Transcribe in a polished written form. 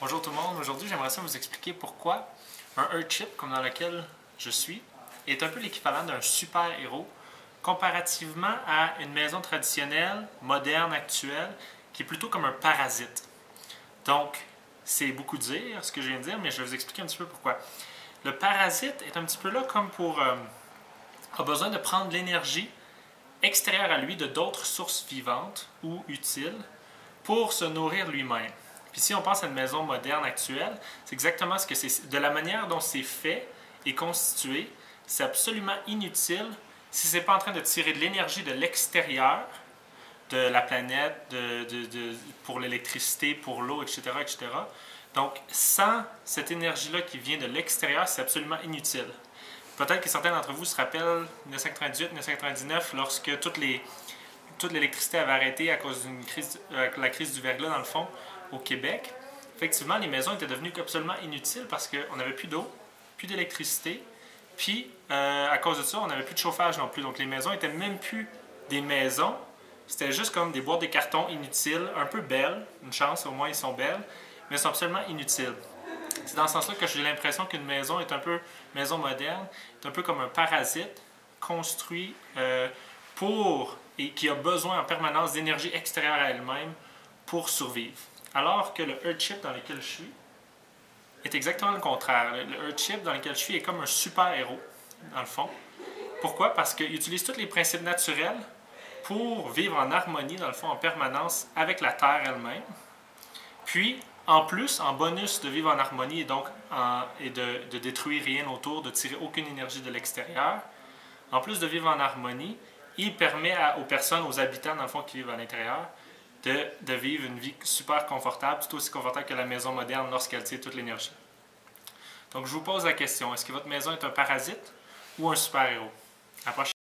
Bonjour tout le monde, aujourd'hui j'aimerais vous expliquer pourquoi un Earthship comme dans lequel je suis est un peu l'équivalent d'un super-héros comparativement à une maison traditionnelle, moderne, actuelle, qui est plutôt comme un parasite. Donc, c'est beaucoup dire ce que je viens de dire, mais je vais vous expliquer un petit peu pourquoi. Le parasite est un petit peu là comme a besoin de prendre l'énergie extérieure à lui de d'autres sources vivantes ou utiles pour se nourrir lui-même. Puis si on pense à une maison moderne actuelle, c'est exactement ce que c'est. De la manière dont c'est fait et constitué, c'est absolument inutile si ce n'est pas en train de tirer de l'énergie de l'extérieur, de la planète, pour l'électricité, pour l'eau, etc., etc. Donc, sans cette énergie-là qui vient de l'extérieur, c'est absolument inutile. Peut-être que certains d'entre vous se rappellent 1998-1999, lorsque toute l'électricité avait arrêté à cause d'une crise, la crise du verglas, dans le fond, au Québec. Effectivement, les maisons étaient devenues absolument inutiles parce qu'on n'avait plus d'eau, plus d'électricité, puis à cause de ça, on n'avait plus de chauffage non plus. Donc les maisons n'étaient même plus des maisons, c'était juste comme des boîtes de carton inutiles, un peu belles, une chance, au moins ils sont belles, mais elles sont absolument inutiles. C'est dans ce sens-là que j'ai l'impression qu'une maison est un peu, maison moderne, est un peu comme un parasite construit et qui a besoin en permanence d'énergie extérieure à elle-même pour survivre. Alors que le Earthship dans lequel je suis est exactement le contraire. Le Earthship dans lequel je suis est comme un super-héros, dans le fond. Pourquoi? Parce qu'il utilise tous les principes naturels pour vivre en harmonie, dans le fond, en permanence avec la Terre elle-même. Puis, en plus, en bonus de vivre en harmonie et de détruire rien autour, de tirer aucune énergie de l'extérieur, en plus de vivre en harmonie, il permet aux personnes, aux habitants, dans le fond, qui vivent à l'intérieur, de vivre une vie super confortable, tout aussi confortable que la maison moderne lorsqu'elle tire toute l'énergie. Donc, je vous pose la question, est-ce que votre maison est un parasite ou un super-héros? À la prochaine.